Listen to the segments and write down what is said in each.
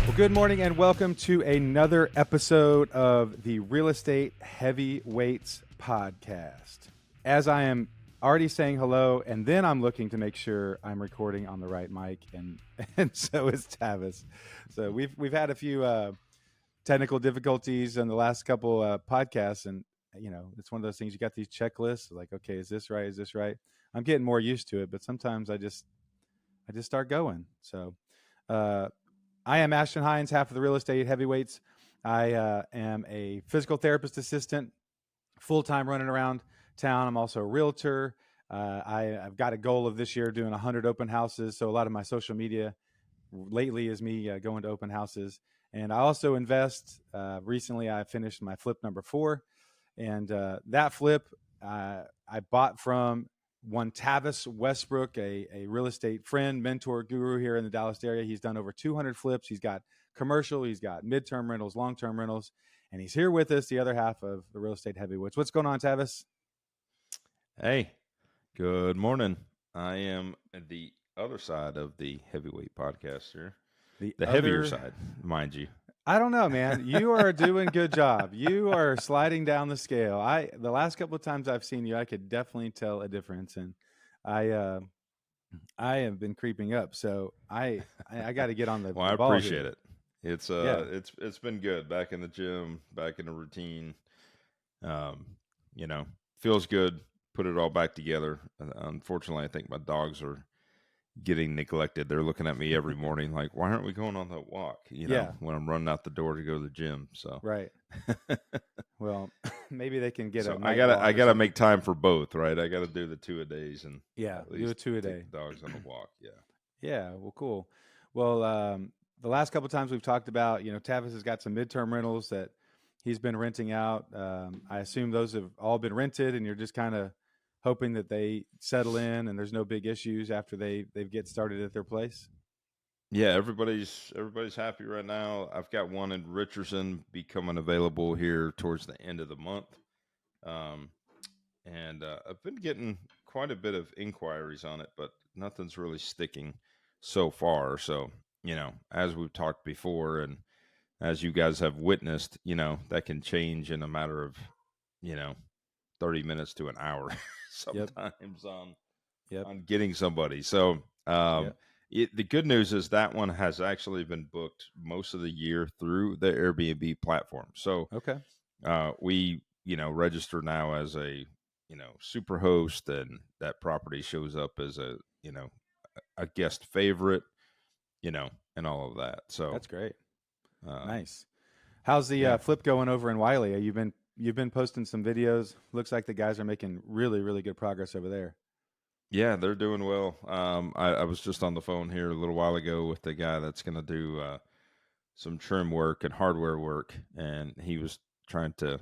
Well, good morning and welcome to another episode of the Real Estate Heavyweights podcast. As I am already saying hello, and then I'm looking to make sure I'm recording on the right mic, and so is Tavis. So we've had a few technical difficulties in the last couple podcasts, and it's one of those things. You got these checklists, like, okay, is this right? Is this right? I'm getting more used to it, but sometimes I just start going. So. I am Ashton Hines, half of the Real Estate Heavyweights. I am a physical therapist assistant, full-time running around town. I'm also a realtor. I've got a goal of this year doing 100 open houses. So a lot of my social media lately is me going to open houses. And I also invest. Recently, I finished my flip number 4. And that flip, I bought from one Tavis Westbrook, a real estate friend, mentor, guru here in the Dallas area. He's done over 200 flips. He's got commercial, he's got midterm rentals, long-term rentals, and he's here with us, the other half of the Real Estate Heavyweights. What's going on, Tavis? Hey, good morning. I am the other side of the heavyweight podcast here. The heavier side, mind you. I don't know, man. You are doing a good job. You are sliding down the scale. The last couple of times I've seen you, I could definitely tell a difference, and I have been creeping up. So I got to get on the. Well, I ball appreciate here. it. It's been good. Back in the gym, back in the routine. Feels good. Put it all back together. Unfortunately, I think my dogs are getting neglected. They're looking at me every morning like, why aren't we going on that walk? When I'm running out the door to go to the gym. So right. Well, maybe they can get I gotta make time for both, right? I gotta do the 2-a-days and do a 2-a-day. Dogs on a walk. Yeah. Well, cool. Well, the last couple of times we've talked about, Tavis has got some midterm rentals that he's been renting out. I assume those have all been rented, and you're just kind of hoping that they settle in and there's no big issues after they get started at their place. Yeah, everybody's happy right now. I've got one in Richardson becoming available here towards the end of the month. And I've been getting quite a bit of inquiries on it, but nothing's really sticking so far. So, as we've talked before and as you guys have witnessed, that can change in a matter of, 30 minutes to an hour sometimes on getting somebody. So the good news is that one has actually been booked most of the year through the Airbnb platform. So we, register now as a, super host, and that property shows up as a guest favorite, and all of that. So that's great. Nice. How's the flip going over in Wiley? You've been posting some videos. Looks like the guys are making really, really good progress over there. Yeah, they're doing well. I was just on the phone here a little while ago with the guy that's going to do some trim work and hardware work, and he was trying to,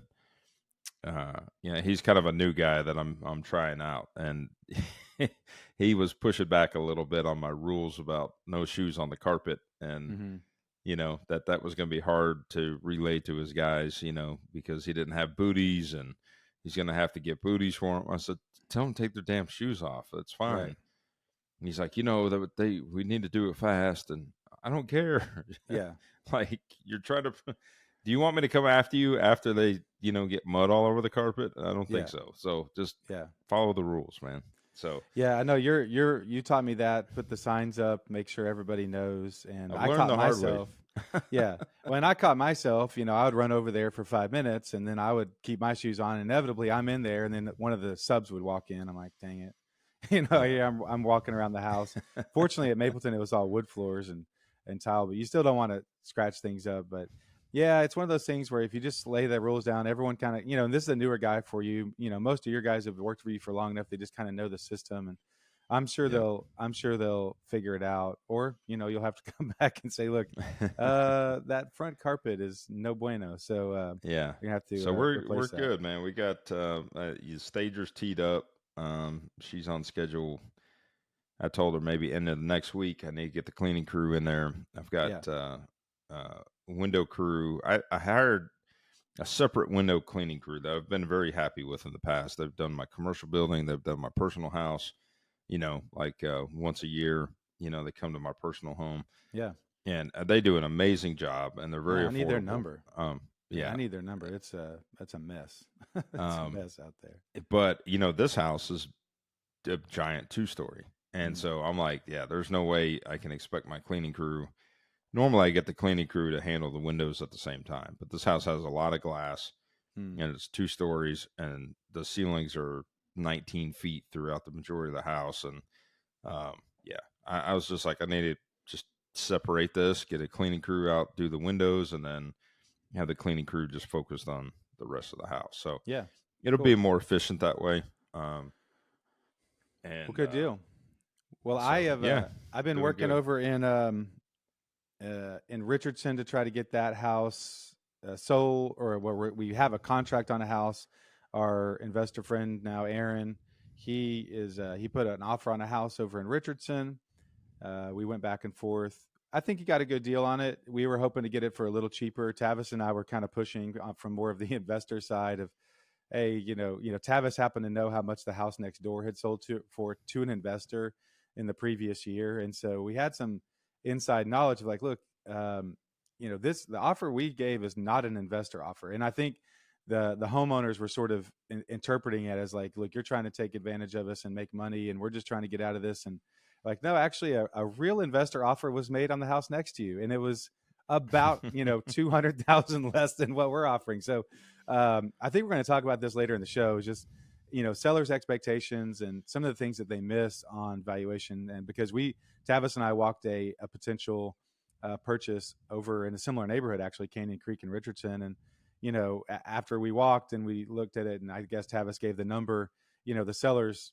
he's kind of a new guy that I'm trying out, and he was pushing back a little bit on my rules about no shoes on the carpet, and that was going to be hard to relay to his guys, because he didn't have booties and he's going to have to get booties for them. I said, tell them to take their damn shoes off. It's fine. Right. And he's like, we need to do it fast. And I don't care. Yeah. Like, you're trying to, do you want me to come after you after they, get mud all over the carpet? I don't think so. So just follow the rules, man. So yeah, I know you taught me that. Put the signs up, make sure everybody knows. And I caught myself. Yeah, when I caught myself, I would run over there for 5 minutes, and then I would keep my shoes on. Inevitably, I'm in there, and then one of the subs would walk in. I'm like, dang it, I'm walking around the house. Fortunately, at Mapleton, it was all wood floors and tile, but you still don't want to scratch things up. But yeah, it's one of those things where if you just lay the rules down, everyone kind of, and this is a newer guy for you. Most of your guys have worked for you for long enough; they just kind of know the system, and I'm sure they'll figure it out. Or you'll have to come back and say, look, that front carpet is no bueno. So you're gonna have to. So we're good, man. We got stagers teed up. She's on schedule. I told her maybe end of the next week I need to get the cleaning crew in there. I've got window crew. I hired a separate window cleaning crew that I've been very happy with in the past. They've done my commercial building. They've done my personal house, once a year, they come to my personal home. Yeah. and they do an amazing job, and they're very Yeah, I need their affordable. number. Yeah. I need their number. That's a mess. It's a Um, mess out there. but this house is a giant 2-story, and Mm. so I'm like, yeah, there's no way I can expect my cleaning crew. Normally, I get the cleaning crew to handle the windows at the same time, but this house has a lot of glass, Mm. and it's 2 stories, and the ceilings are 19 feet throughout the majority of the house, and yeah, I was just like, I need to just separate this, get a cleaning crew out, do the windows, and then have the cleaning crew just focused on the rest of the house. So Yeah, it'll cool. be more efficient that way. Um, Well, and good deal. Well, so yeah, I've been doing working good. over in Richardson to try to get that house sold, or where we have a contract on a house. Our investor friend now, Aaron, he put an offer on a house over in Richardson. We went back and forth. I think he got a good deal on it. We were hoping to get it for a little cheaper. Tavis and I were kind of pushing from more of the investor side of, hey, Tavis happened to know how much the house next door had sold to an investor in the previous year, and so we had some inside knowledge of like, look, the offer we gave is not an investor offer, and I think the homeowners were sort of interpreting it as like, look, you're trying to take advantage of us and make money, and we're just trying to get out of this. And like, no, actually, a real investor offer was made on the house next to you, and it was about 200,000 less than what we're offering. So I think we're going to talk about this later in the show. Is just sellers' expectations and some of the things that they miss on valuation. And because Tavis and I walked a potential purchase over in a similar neighborhood, actually, Canyon Creek and Richardson, and after we walked and we looked at it, and I guess Tavis gave the number, the sellers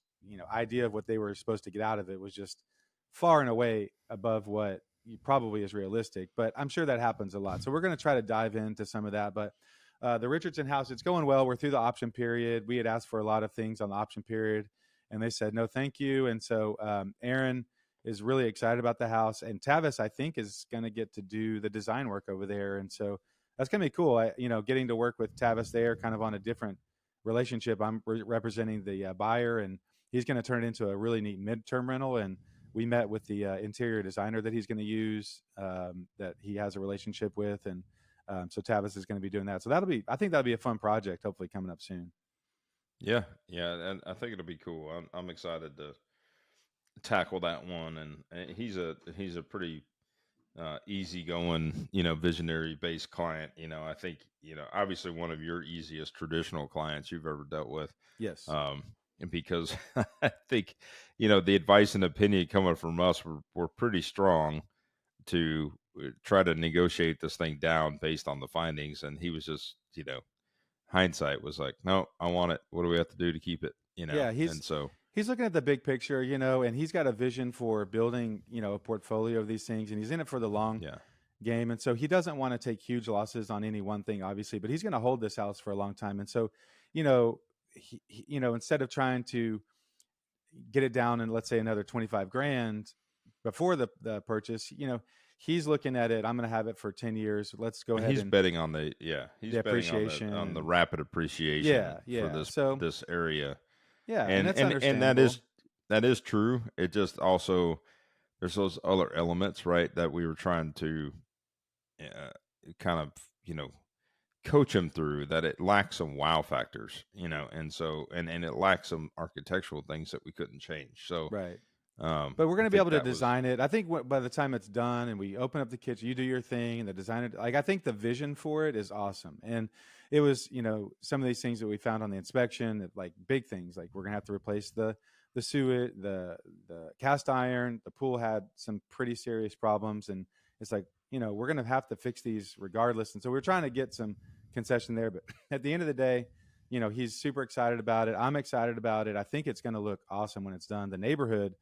idea of what they were supposed to get out of it was just far and away above what probably is realistic, but I'm sure that happens a lot. So we're going to try to dive into some of that. But the Richardson house, it's going well. We're through the option period. We had asked for a lot of things on the option period, and they said no, thank you. And so Aaron is really excited about the house, and Tavis, I think, is going to get to do the design work over there, and so that's going to be cool. Getting to work with Tavis there, kind of on a different relationship. I'm representing the buyer, and he's going to turn it into a really neat midterm rental. And we met with the interior designer that he's going to use, that he has a relationship with, and so Tavis is going to be doing that. So I think that'll be a fun project, hopefully coming up soon. Yeah, and I think it'll be cool. I'm excited to tackle that one, and he's a pretty easygoing, visionary based client. I think, obviously one of your easiest traditional clients you've ever dealt with. Yes. And because I think, the advice and opinion coming from us were pretty strong to try to negotiate this thing down based on the findings. And he was just, hindsight was like, no, I want it. What do we have to do to keep it? Yeah, And so, he's looking at the big picture, and he's got a vision for building, a portfolio of these things, and he's in it for the long yeah. game. And so he doesn't want to take huge losses on any one thing, obviously, but he's going to hold this house for a long time. And so, instead of trying to get it down in, let's say, another 25 grand before the purchase, he's looking at it. I'm going to have it for 10 years. Let's go ahead He's and betting on he's the betting appreciation. on the rapid appreciation Yeah. for So this area. yeah, And that's and understandable. that is true. It just also, there's those other elements, right, that we were trying to kind of, coach him through, that it lacks some wow factors, and so and it lacks some architectural things that we couldn't change. So Right. but But we're going to be able to design it. I think by the time it's done and we open up the kitchen, you do your thing, and the designer, like, I think the vision for it is awesome. And it was, some of these things that we found on the inspection, like big things, like we're going to have to replace the suet, the cast iron. The pool had some pretty serious problems, and it's like, we're going to have to fix these regardless. And so we're trying to get some concession there. But at the end of the day, he's super excited about it. I'm excited about it. I think it's going to look awesome when it's done. The neighborhood,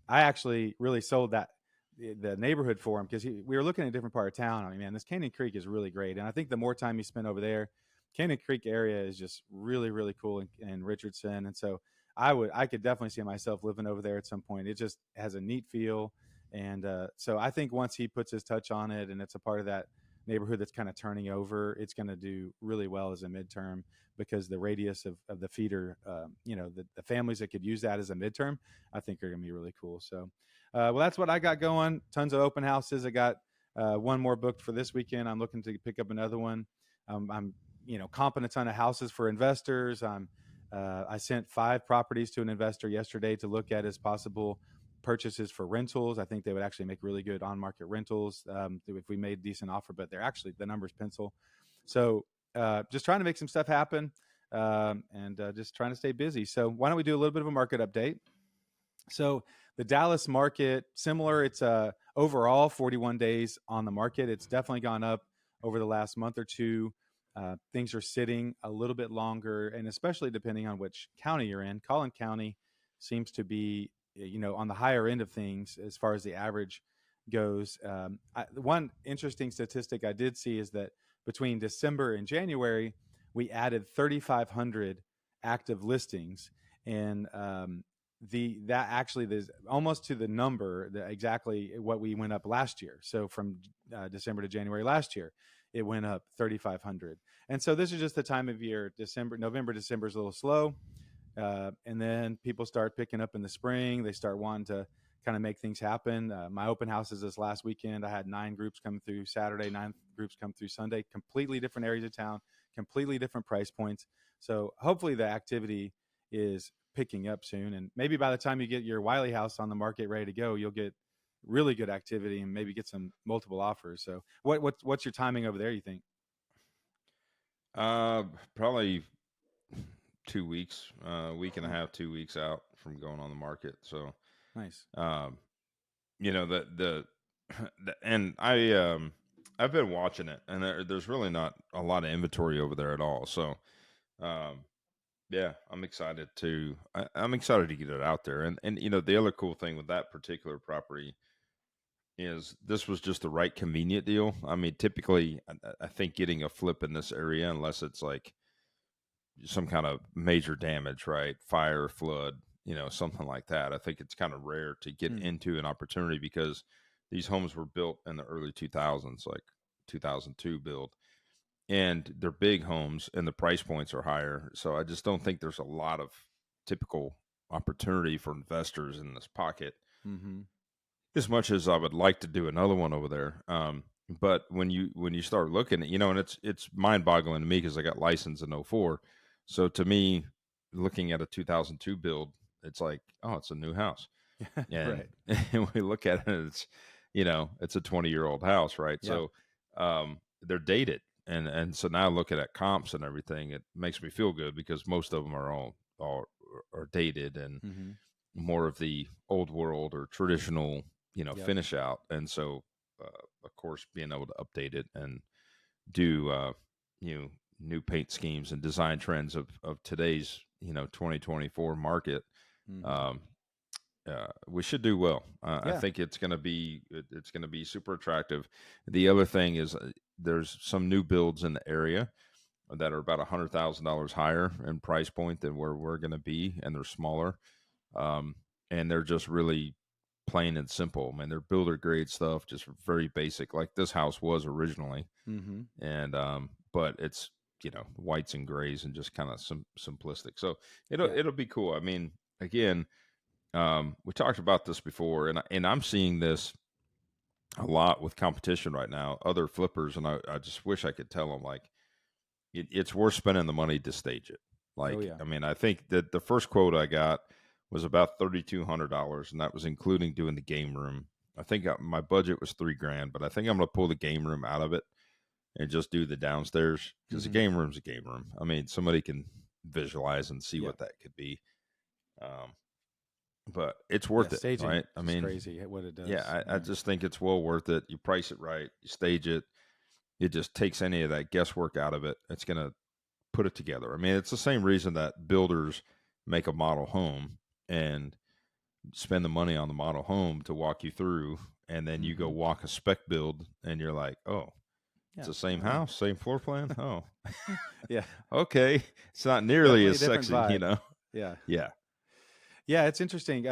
I actually really sold the neighborhood for him, because we were looking at a different part of town. I mean, man, this Canyon Creek is really great. And I think the more time you spend over there, Canyon Creek area is just really, really cool in Richardson. And so I could definitely see myself living over there at some point. It just has a neat feel. And so I think once he puts his touch on it and it's a part of that neighborhood that's kind of turning over, it's going to do really well as a midterm, because the radius of the feeder, the families that could use that as a midterm, I think are going to be really cool. So, well, that's what I got going. Tons of open houses. I got one more booked for this weekend. I'm looking to pick up another one. I'm comping a ton of houses for investors. I sent 5 properties to an investor yesterday to look at as possible purchases for rentals. I think they would actually make really good on-market rentals if we made a decent offer, but they're actually, the numbers pencil. So just trying to make some stuff happen and just trying to stay busy. So why don't we do a little bit of a market update? So the Dallas market, similar. It's overall 41 days on the market. It's definitely gone up over the last month or two. Things are sitting a little bit longer, and especially depending on which county you're in. Collin County seems to be, on the higher end of things as far as the average goes. One interesting statistic I did see is that between December and January, we added 3,500 active listings, and that actually is almost to the number exactly what we went up last year. So from December to January last year, it went up 3,500. And so this is just the time of year. November, December is a little slow. And then people start picking up in the spring. They start wanting to kind of make things happen. My open houses this last weekend, I had 9 groups come through Saturday, 9 groups come through Sunday, completely different areas of town, completely different price points. So hopefully the activity is picking up soon. And maybe by the time you get your Wiley house on the market ready to go, you'll get really good activity and maybe get some multiple offers. So what's your timing over there, you think? Probably 2 weeks, week and a half, 2 weeks out from going on the market. So nice. And I've been watching it, and there's really not a lot of inventory over there at all. So, yeah, I'm excited to get it out there. And the other cool thing with that particular property is this was just the right convenient deal. I mean, typically, I think getting a flip in this area, unless it's like some kind of major damage, right? Fire, flood, something like that. I think it's kind of rare to get into an opportunity because these homes were built in the early 2000s, like 2002 build. And they're big homes and the price points are higher. So I just don't think there's a lot of typical opportunity for investors in this pocket. Mm-hmm. As much as I would like to do another one over there. But when you start looking at, and it's mind boggling to me because I got licensed in 04. So to me, looking at a 2002 build, it's like, oh, it's a new house. And, right. And we look at it, it's, it's a 20-year-old house, right? Yeah. So they're dated. And so now looking at comps and everything, it makes me feel good because most of them are dated and more of the old world or traditional, finish out. And so, of course, being able to update it and do, new paint schemes and design trends of today's, 2024 market, we should do well. I think it's going to be super attractive. The other thing is there's some new builds in the area that are about $100,000 higher in price point than where we're going to be, and they're smaller, and they're just really plain and simple. I mean, they're builder grade stuff, just very basic, like this house was originally, and but it's whites and grays and just kind of simplistic. So it'll be cool. I mean, again. We talked about this before, and I'm seeing this a lot with competition right now, other flippers, and I just wish I could tell them, like, it's worth spending the money to stage it. Like, I mean, I think that the first quote I got was about $3,200, and that was including doing the game room. I think my budget was $3,000, but I think I'm going to pull the game room out of it and just do the downstairs because the game room's a game room. I mean, somebody can visualize and see what that could be. But it's worth it, staging, right? I mean, crazy what it does. Yeah, I just think it's well worth it. You price it right, you stage it. It just takes any of that guesswork out of it. It's going to put it together. I mean, it's the same reason that builders make a model home and spend the money on the model home to walk you through, and then you go walk a spec build, and you're like, oh, it's the same house, same floor plan. Oh, yeah, okay. It's not nearly as sexy, vibe. Yeah, it's interesting.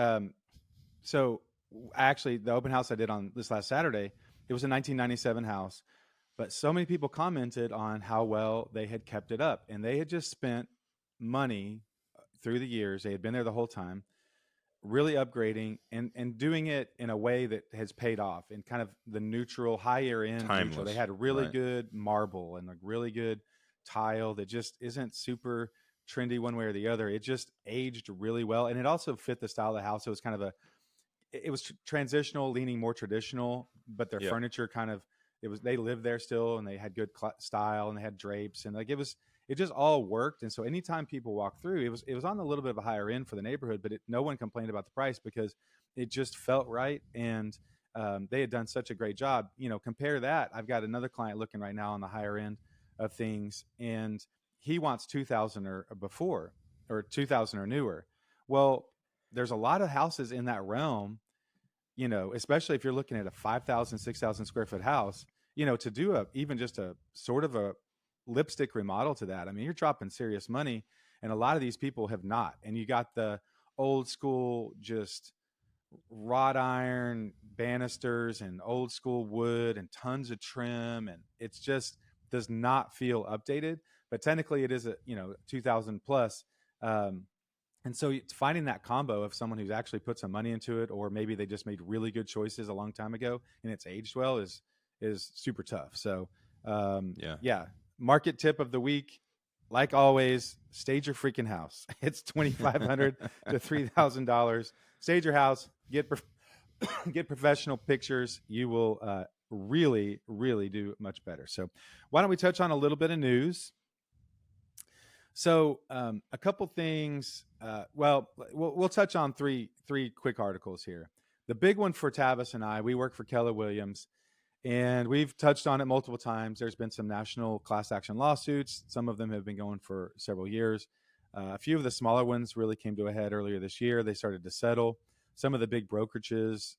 So actually, the open house I did on this last Saturday, it was a 1997 house, but so many people commented on how well they had kept it up, and they had just spent money through the years. They had been there the whole time, really upgrading and doing it in a way that has paid off in kind of the neutral, higher end neutral. They Timeless, had really right? good marble and like really good tile that just isn't super trendy one way or the other. It just aged really well, and it also fit the style of the house. It was kind of it was transitional, leaning more traditional, but their Yeah. furniture kind of they lived there still, and they had good style, and they had drapes, and like it just all worked. And so anytime people walk through, it was on a little bit of a higher end for the neighborhood, but no one complained about the price because it just felt right. And they had done such a great job. Compare that. I've got another client looking right now on the higher end of things, and he wants 2000 or before, or 2000 or newer. Well, there's a lot of houses in that realm, especially if you're looking at a 5,000, 6,000 square foot house, to do even just a sort of a lipstick remodel to that. I mean, you're dropping serious money, and a lot of these people have not. And you got the old school, just wrought iron banisters and old school wood and tons of trim. And it's just does not feel updated, but technically it is 2000 plus. And so it's finding that combo of someone who's actually put some money into it, or maybe they just made really good choices a long time ago and it's aged well is super tough. So Yeah. yeah, market tip of the week, like always, stage your freaking house. It's $2,500 to $3,000. Stage your house, get professional pictures. You will really, really do much better. So why don't we touch on a little bit of news? So a couple things. We'll touch on three quick articles here. The big one for Tavis and I, we work for Keller Williams, and we've touched on it multiple times. There's been some national class action lawsuits. Some of them have been going for several years. A few of the smaller ones really came to a head earlier this year. They started to settle. Some of the big brokerages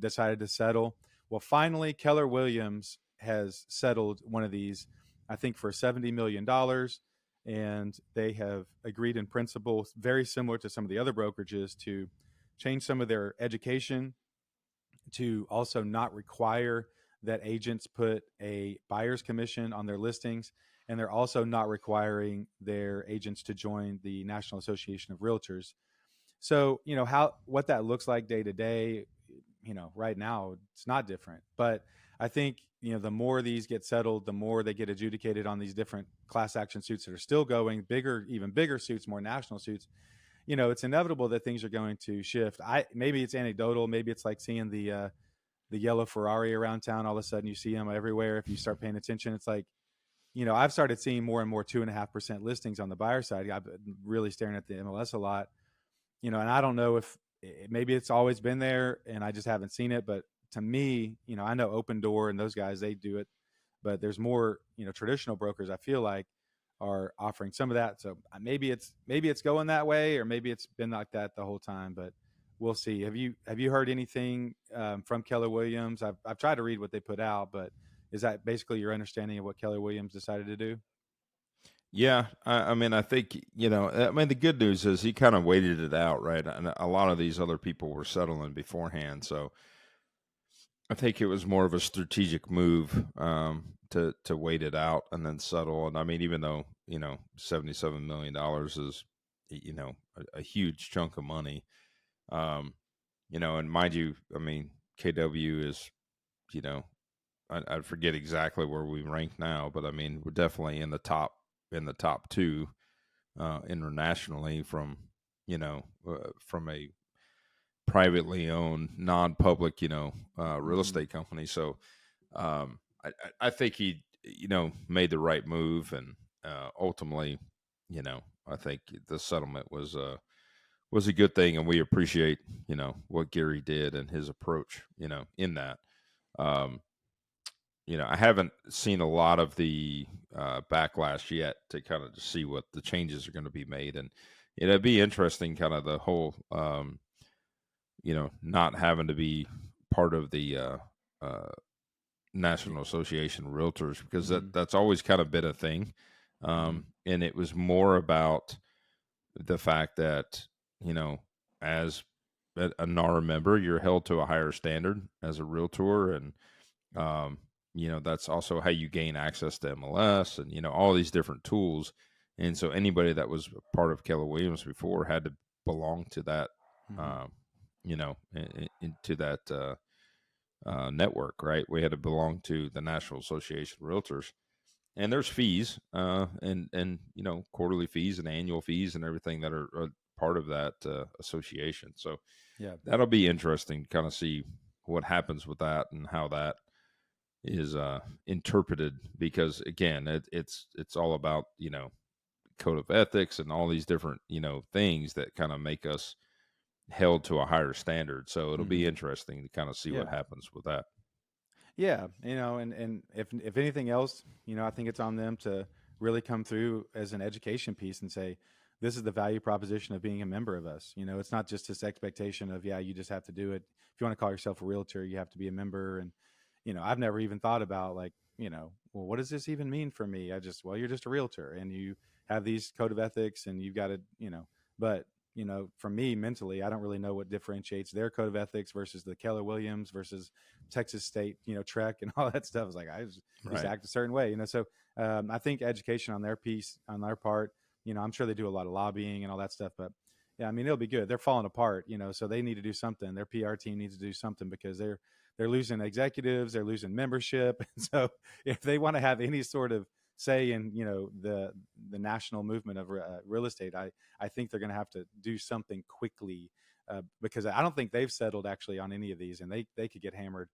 decided to settle. Well, finally, Keller Williams has settled one of these, I think, for $70 million. And they have agreed in principle, very similar to some of the other brokerages, to change some of their education, to also not require that agents put a buyer's commission on their listings. And they're also not requiring their agents to join the National Association of Realtors. So, what that looks like day to day, right now, it's not different. But I think, the more these get settled, the more they get adjudicated on these different class action suits that are still going, even bigger suits, more national suits. It's inevitable that things are going to shift. Maybe it's anecdotal. Maybe it's like seeing the yellow Ferrari around town. All of a sudden you see them everywhere. If you start paying attention, it's like, I've started seeing more and more 2.5% listings on the buyer side. I've been really staring at the MLS a lot, and I don't know if maybe it's always been there and I just haven't seen it. But to me, I know Open Door and those guys, they do it, but there's more, traditional brokers I feel like are offering some of that. So maybe it's going that way, or maybe it's been like that the whole time, but we'll see. Have you heard anything from Keller Williams? I've tried to read what they put out, but is that basically your understanding of what Keller Williams decided to do? Yeah, I mean, I think, the good news is he kind of waited it out, right? And a lot of these other people were settling beforehand. So I think it was more of a strategic move to wait it out and then settle. And I mean, even though, $77 million is, a huge chunk of money, and mind you, I mean, KW is, I forget exactly where we rank now, but I mean, we're definitely in the top two internationally from a privately owned, non-public, real estate company. So I think he, made the right move, and ultimately, I think the settlement was a good thing, and we appreciate, what Gary did and his approach, in that. I haven't seen a lot of the backlash yet to kind of see what the changes are going to be made, and it'd be interesting, kind of the whole, not having to be part of the National Association of Realtors, because that's always kind of been a thing, and it was more about the fact that, as a NAR member, you're held to a higher standard as a realtor, and that's also how you gain access to MLS and, all these different tools. And so anybody that was part of Keller Williams before had to belong to that, Mm-hmm. Into that network, right? We had to belong to the National Association of Realtors, and there's fees, and quarterly fees and annual fees and everything that are part of that association. So Yeah. that'll be interesting to kind of see what happens with that and how that is interpreted, because again, it's all about code of ethics and all these different things that kind of make us held to a higher standard. So it'll be Mm-hmm. interesting to kind of see what Yeah. happens with that. Yeah, and if anything else, I think it's on them to really come through as an education piece and say, this is the value proposition of being a member of us. It's not just this expectation of, yeah, you just have to do it. If you want to call yourself a realtor, you have to be a member. And I've never even thought about, like, well, what does this even mean for me? Well, you're just a realtor and you have these code of ethics and you've got to, but for me mentally, I don't really know what differentiates their code of ethics versus the Keller Williams versus Texas State, Trek and all that stuff. Is like, I just used to Right. act a certain way. So I think education on their piece, on their part, I'm sure they do a lot of lobbying and all that stuff, but yeah, I mean, it'll be good. They're falling apart, so they need to do something. Their PR team needs to do something because they're losing executives, they're losing membership. And so if they want to have any sort of say in the national movement of real estate, I think they're going to have to do something quickly, because I don't think they've settled actually on any of these, and they could get hammered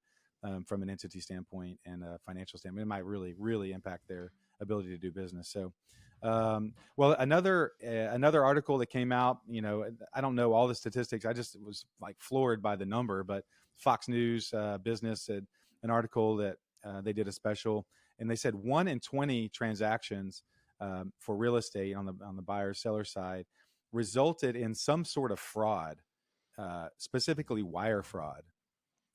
from an entity standpoint and a financial standpoint. It might really really impact their ability to do business. So well, another article that came out, I don't know all the statistics. I just was like floored by the number, but Fox News Business had an article that they did a special, and they said 1 in 20 transactions for real estate on the buyer seller side resulted in some sort of fraud, specifically wire fraud.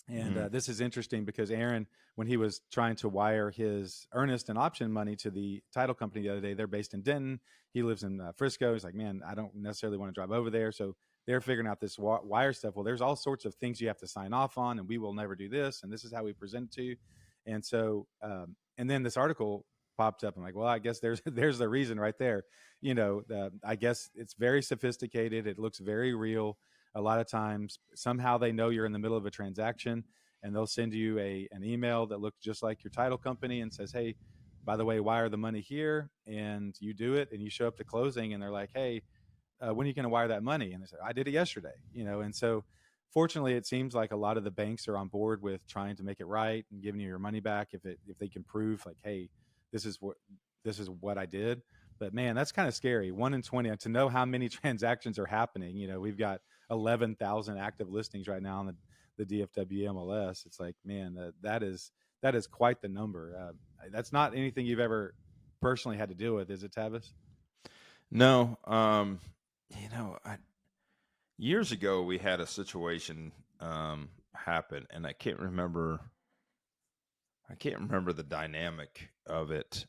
And Mm. this is interesting because Aaron, when he was trying to wire his earnest and option money to the title company the other day, they're based in Denton. He lives in Frisco. He's like, man, I don't necessarily want to drive over there. So they're figuring out this wire stuff. Well, there's all sorts of things you have to sign off on, and we will never do this, and this is how we present it to you. And so, and then this article popped up. I'm like, well, I guess there's the reason right there. I guess it's very sophisticated. It looks very real. A lot of times, somehow they know you're in the middle of a transaction, and they'll send you an email that looks just like your title company and says, hey, by the way, wire the money here. And you do it, and you show up to closing, and they're like, hey, when are you going to wire that money? And they say, I did it yesterday. And so fortunately, it seems like a lot of the banks are on board with trying to make it right and giving you your money back if they can prove, like, hey, this is what I did. But man, that's kind of scary. 1 in 20, to know how many transactions are happening. We've got 11,000 active listings right now on the DFW MLS. It's like, man, that is quite the number. That's not anything you've ever personally had to deal with, is it, Tavis? No, years ago we had a situation happen, and I can't remember. I can't remember the dynamic of it.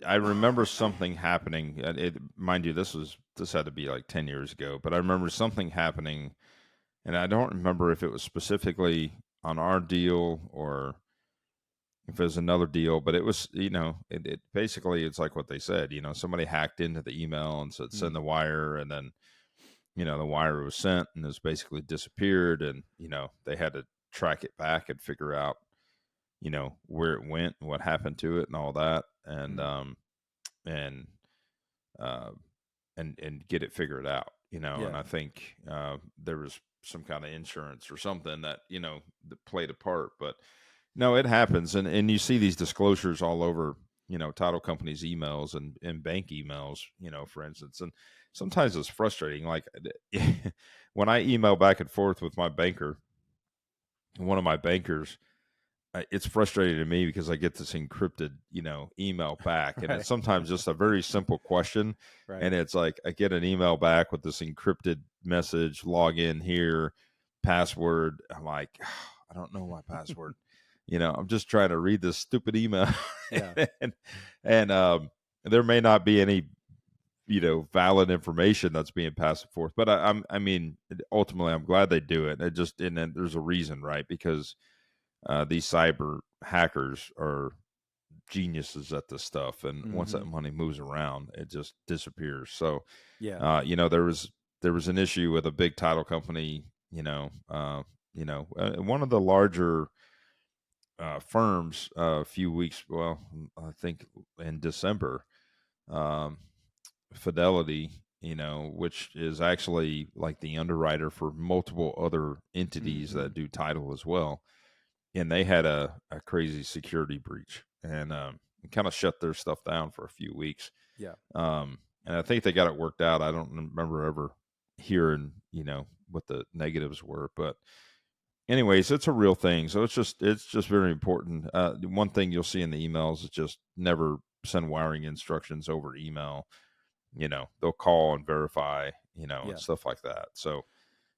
I remember something happening. Mind you, this had to be like 10 years ago, but I remember something happening, and I don't remember if it was specifically on our deal or if it was another deal. But it was, it basically, it's like what they said. Somebody hacked into the email and said send the wire, and then the wire was sent and it's basically disappeared, and they had to track it back and figure out where it went and what happened to it and all that, and and uh and get it figured out, Yeah. and I think there was some kind of insurance or something that that played a part. But no, it happens, and you see these disclosures all over title companies emails and bank emails, for instance. And sometimes it's frustrating, like when I email back and forth with my banker, one of my bankers, it's frustrating to me because I get this encrypted, email back, and Right. it's sometimes just a very simple question, Right. and it's like I get an email back with this encrypted message, log in here, password. I'm like, I don't know my password. I'm just trying to read this stupid email, Yeah. and there may not be any valid information that's being passed and forth. But I mean, ultimately, I'm glad they do it. And then there's a reason, right? Because these cyber hackers are geniuses at this stuff, and once that money moves around, it just disappears. So, Yeah. there was an issue with a big title company. One of the larger firms a few weeks. Well, I think in December, um, Fidelity. Which is actually like the underwriter for multiple other entities that do title as well, and they had a crazy security breach, and kind of shut their stuff down for a few weeks. Yeah. And I think they got it worked out. I don't remember ever hearing, what the negatives were, but anyways, it's a real thing. So it's just very important. One thing you'll see in the emails is just never send wiring instructions over email. They'll call and verify, and stuff like that. So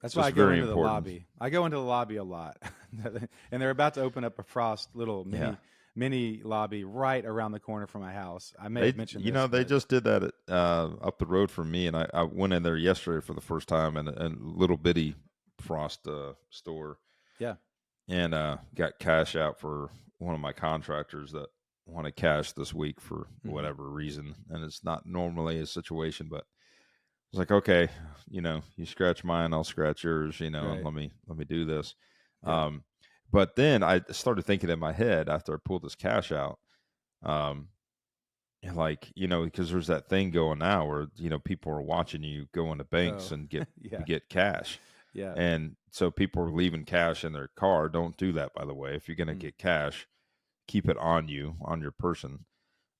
that's why I go into the lobby. I go into the lobby a lot, and they're about to open up a Frost little mini lobby right around the corner from my house. I may have mentioned this. They just did that up the road from me, and I went in there yesterday for the first time in a little bitty Frost store. Yeah. And got cash out for one of my contractors that wanted cash this week for whatever reason. And it's not normally a situation, but I was like, okay, you scratch mine, I'll scratch yours, right. and let me do this. Yeah. But then I started thinking in my head after I pulled this cash out, because there's that thing going now where, people are watching you go into banks and get cash. Yeah. And so people are leaving cash in their car. Don't do that, by the way. If you're going to get cash, keep it on you, on your person.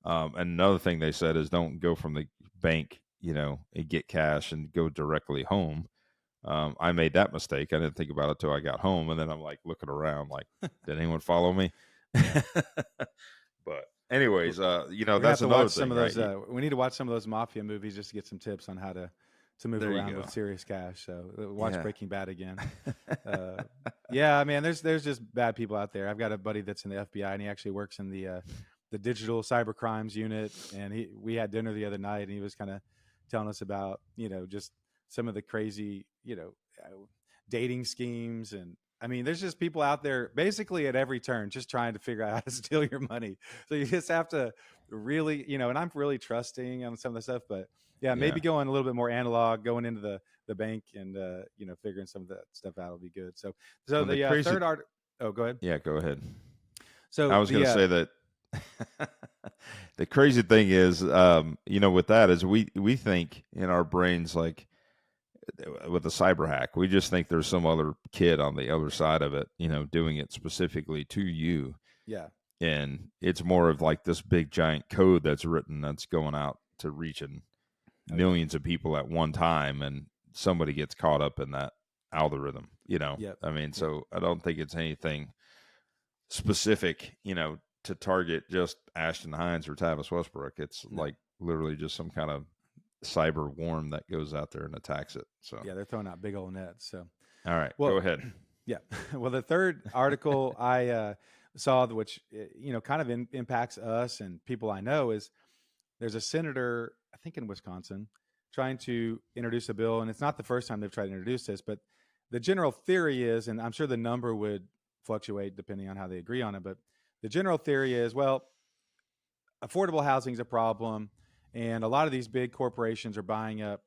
And another thing they said is don't go from the bank, and get cash and go directly home. I made that mistake. I didn't think about it till I got home. And then I'm like looking around like, did anyone follow me? But anyways, that's another thing. We need to watch some of those mafia movies just to get some tips on how to move around with serious cash. So watch Breaking Bad again. Man, there's just bad people out there. I've got a buddy that's in the FBI, and he actually works in the digital cyber crimes unit. And we had dinner the other night, and he was kind of telling us about, just some of the crazy, dating schemes. And I mean, there's just people out there basically at every turn just trying to figure out how to steal your money. So you just have to really, and I'm really trusting on some of the stuff, but maybe going a little bit more analog, going into the bank and, figuring some of that stuff out will be good. So the third art. Oh, go ahead. Yeah, go ahead. So I was going to say that the crazy thing is, with that is we think in our brains, like with the cyber hack, we just think there's some other kid on the other side of it, doing it specifically to you. Yeah. And it's more of like this big giant code that's written that's going out to reaching millions of people at one time, and somebody gets caught up in that algorithm, I mean, so I don't think it's anything specific, to target just Ashton Hines or Tavis Westbrook. It's like literally just some kind of cyber worm that goes out there and attacks it. So they're throwing out big old nets. So all right, go ahead. Yeah. Well, the third article I saw, which kind of impacts us and people I know, is there's a senator, I think in Wisconsin, trying to introduce a bill, and it's not the first time they've tried to introduce this, but the general theory is, and I'm sure the number would fluctuate depending on how they agree on it, but the general theory is, well, affordable housing is a problem, and a lot of these big corporations are buying up,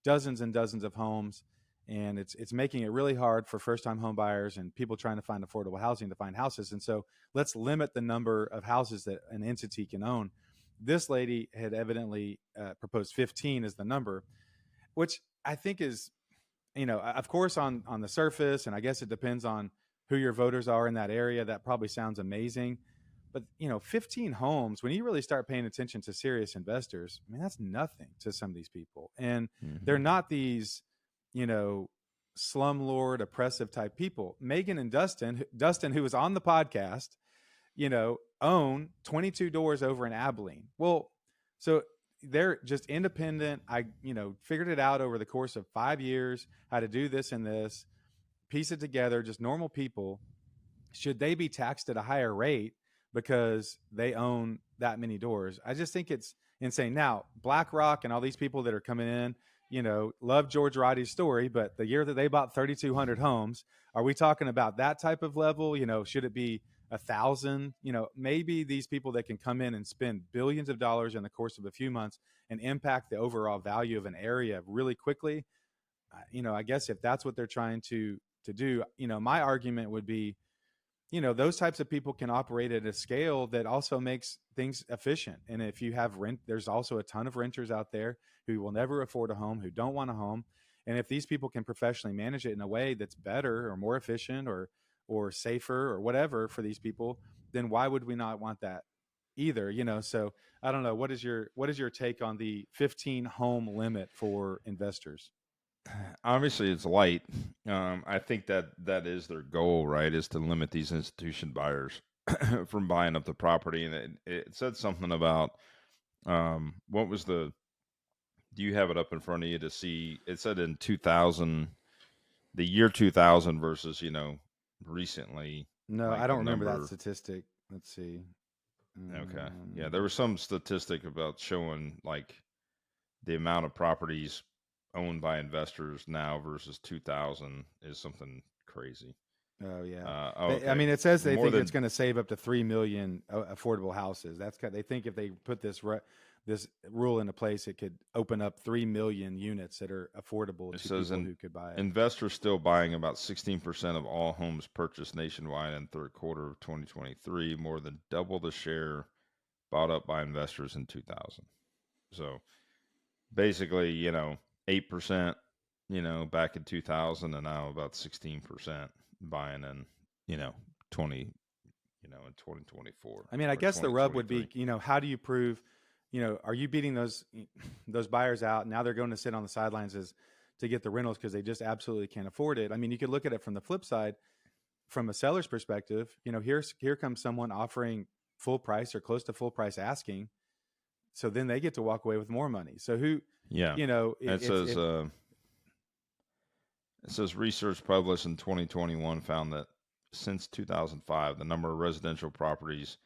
dozens and dozens of homes, and it's making it really hard for first-time home buyers and people trying to find affordable housing to find houses. And so let's limit the number of houses that an entity can own. This lady had evidently proposed 15 as the number, which I think is, of course, on the surface, and I guess it depends on who your voters are in that area, that probably sounds amazing. But, 15 homes, when you really start paying attention to serious investors, I mean, that's nothing to some of these people. And they're not these, slumlord, oppressive type people. Megan and Dustin, who was on the podcast, own 22 doors over in Abilene. Well, so they're just independent. I, figured it out over the course of 5 years, how to do this and this, piece it together, just normal people. Should they be taxed at a higher rate because they own that many doors? I just think it's insane. Now, BlackRock and all these people that are coming in, love George Roddy's story, but the year that they bought 3,200 homes, are we talking about that type of level? Should it be 1,000, maybe these people that can come in and spend billions of dollars in the course of a few months and impact the overall value of an area really quickly. I guess if that's what they're trying to do, my argument would be, those types of people can operate at a scale that also makes things efficient. And if you have rent, there's also a ton of renters out there who will never afford a home, who don't want a home. And if these people can professionally manage it in a way that's better or more efficient or safer or whatever for these people, then why would we not want that either? So I don't know. What is your take on the 15 home limit for investors? Obviously it's light. I think that is their goal, right? Is to limit these institution buyers from buying up the property. And it said something about what was the? Do you have it up in front of you to see? It said in 2000, the year 2000 versus recently. No, like I don't the remember that number. statistic. Let's see. Okay, yeah, there was some statistic about showing like the amount of properties owned by investors now versus 2000 is something crazy. Oh yeah. I Okay. mean, it says they More think than it's going to save up to 3 million affordable houses. They think if they put this rule into place, it could open up 3 million units that are affordable it to says people who could buy it. investors still buying about 16% of all homes purchased nationwide in third quarter of 2023, more than double the share bought up by investors in 2000. So basically, 8%, back in 2000, and now about 16% buying in, 20, in 2024. I mean, I or guess the rub would 2023. be, how do you prove, are you beating those buyers out? Now they're going to sit on the sidelines to get the rentals because they just absolutely can't afford it. I mean, you could look at it from the flip side, from a seller's perspective. Here comes someone offering full price or close to full price asking, so then they get to walk away with more money. So who, Yeah. It says it says research published in 2021 found that since 2005, the number of residential properties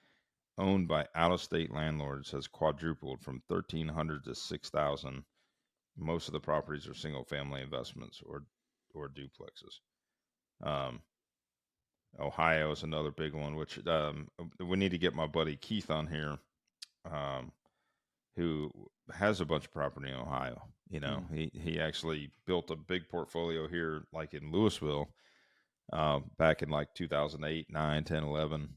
owned by out-of-state landlords has quadrupled from 1,300 to 6,000. Most of the properties are single-family investments or duplexes. Ohio is another big one, which we need to get my buddy Keith on here, who has a bunch of property in Ohio. He actually built a big portfolio here, like in Louisville, back in like 2008, 9, 10, 11.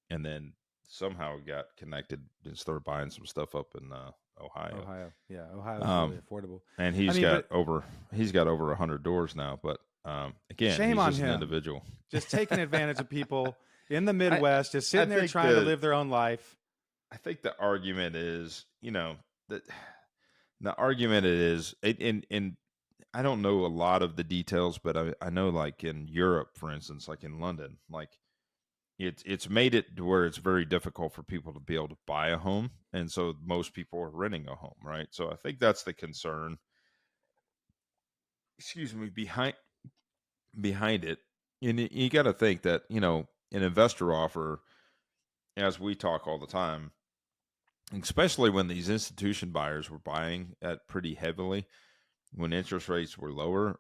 And then somehow got connected and started buying some stuff up in Ohio. Yeah, Ohio is really affordable. And he's got over 100 doors now. But again, shame he's on just him. an individual, just taking advantage of people in the Midwest, just sitting there trying to live their own life. I think the argument is, that the argument is, and I don't know a lot of the details, but I know, like in Europe, for instance, like in London, like it's made it to where it's very difficult for people to be able to buy a home, and so most people are renting a home, right? So I think that's the concern. Excuse me, behind it, and you got to think that an investor offer, as we talk all the time, especially when these institution buyers were buying at pretty heavily when interest rates were lower,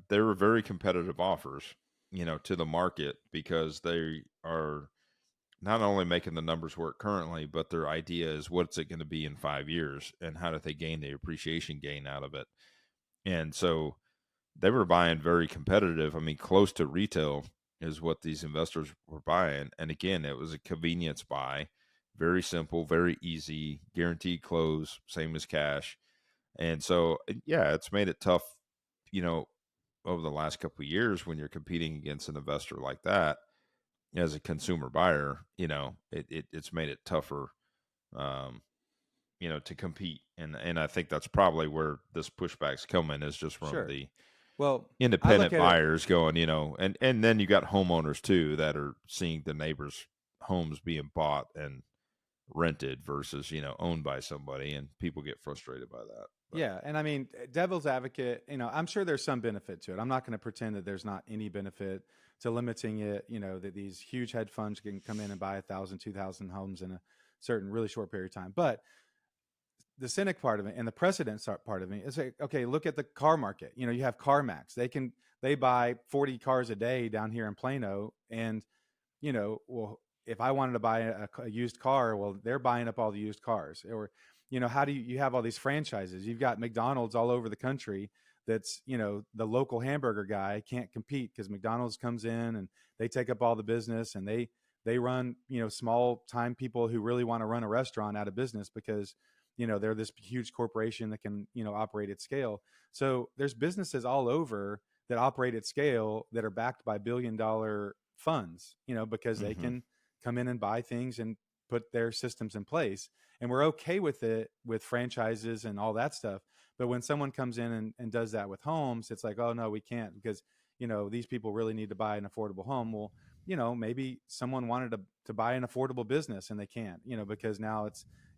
they were very competitive offers, to the market, because they are not only making the numbers work currently, but their idea is what's it going to be in 5 years and how do they gain the appreciation gain out of it. And so they were buying very competitive. I mean, close to retail is what these investors were buying. And again, it was a convenience buy, very simple, very easy, guaranteed close, same as cash. And so, yeah, it's made it tough, over the last couple of years when you're competing against an investor like that as a consumer buyer. It's made it tougher, to compete. And I think that's probably where this pushback's coming, is just from the independent buyers going, and then you got homeowners too that are seeing the neighbors' homes being bought and rented versus, owned by somebody, and people get frustrated by that. But. Yeah. And I mean, devil's advocate, I'm sure there's some benefit to it. I'm not going to pretend that there's not any benefit to limiting it, that these huge hedge funds can come in and buy 1,000, 2,000 homes in a certain really short period of time. But the cynic part of it and the precedent part of it is like, okay, look at the car market. You have CarMax. They buy 40 cars a day down here in Plano, and well, if I wanted to buy a used car, well, they're buying up all the used cars. Or, how do you have all these franchises? You've got McDonald's all over the country. That's, the local hamburger guy can't compete because McDonald's comes in and they take up all the business, and they run, small time people who really want to run a restaurant out of business because, they're this huge corporation that can, operate at scale. So there's businesses all over that operate at scale that are backed by $1 billion funds, because they can come in and buy things and put their systems in place. And we're okay with it, with franchises and all that stuff. But when someone comes in and does that with homes, it's like, oh no, we can't, because, these people really need to buy an affordable home. Well, maybe someone wanted to buy an affordable business and they can't, because now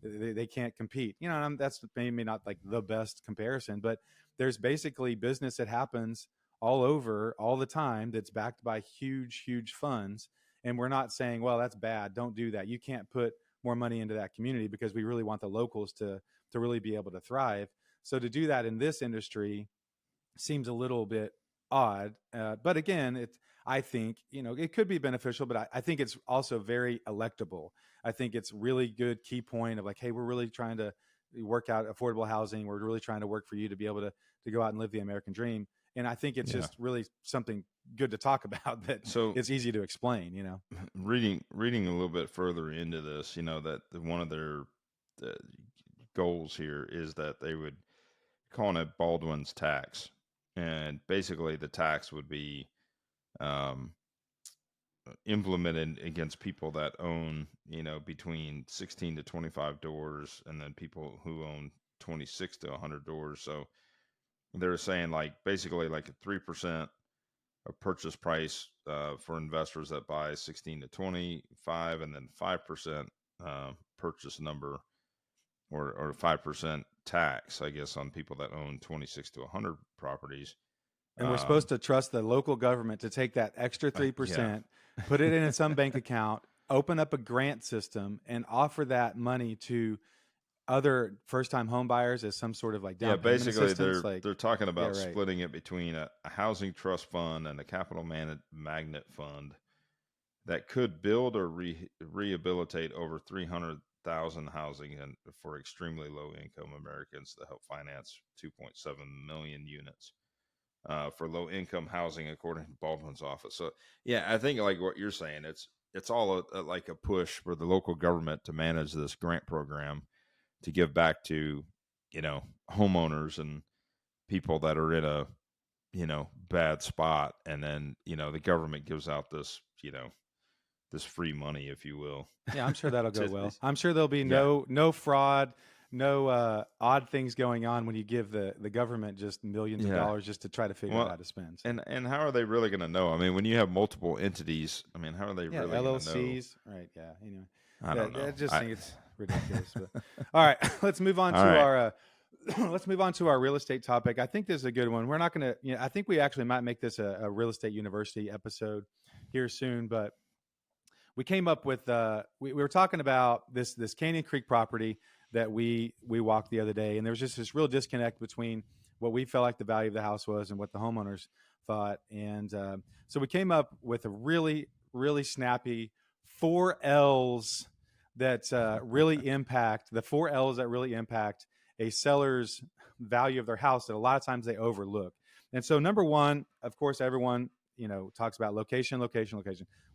they can't compete, and that's maybe not like the best comparison, but there's basically business that happens all over all the time that's backed by huge, huge funds. And we're not saying, well, that's bad, don't do that. You can't put more money into that community, because we really want the locals to really be able to thrive. So to do that in this industry seems a little bit odd. But again, I think, it could be beneficial, but I think it's also very electable. I think it's really good key point of like, hey, we're really trying to work out affordable housing. We're really trying to work for you to be able to go out and live the American dream. And I think it's just really something good to talk about, that so it's easy to explain, Reading a little bit further into this, that one of their goals here is that they would call it Baldwin's tax. And basically the tax would be implemented against people that own, between 16 to 25 doors, and then people who own 26 to 100 doors. So they're saying like basically like a 3% of purchase price for investors that buy 16 to 25, and then 5% purchase number, or 5% tax, I guess, on people that own 26 to 100 properties. And we're supposed to trust the local government to take that extra 3%, put it in some bank account, open up a grant system, and offer that money to other first-time home buyers as some sort of like down payment assistance. They're talking about splitting it between a housing trust fund and a capital magnet fund that could build or rehabilitate over 300,000 housing and for extremely low-income Americans to help finance 2.7 million units for low-income housing, according to Baldwin's office. So, yeah, I think like what you're saying, it's all like a push for the local government to manage this grant program to give back to, homeowners and people that are in a, bad spot. And then, the government gives out this, this free money, if you will. Yeah, I'm sure that'll go well. I'm sure there'll be no fraud, no odd things going on when you give the government just millions of dollars just to try to figure out how to spend. And how are they really going to know? I mean, when you have multiple entities, I mean, how are they really going to know? LLCs, right? Yeah. Anyway, I don't know. I just think it's ridiculous. But. All right, let's move on to our let's move on to our real estate topic. I think this is a good one. We're not going to, I think we actually might make this a real estate university episode here soon, but we came up with we were talking about this Canyon Creek property that we walked the other day, and there was just this real disconnect between what we felt like the value of the house was and what the homeowners thought. And so we came up with a really, really snappy 4 L's that really impact a seller's value of their house that a lot of times they overlook. And so number one, of course, everyone, talks about location.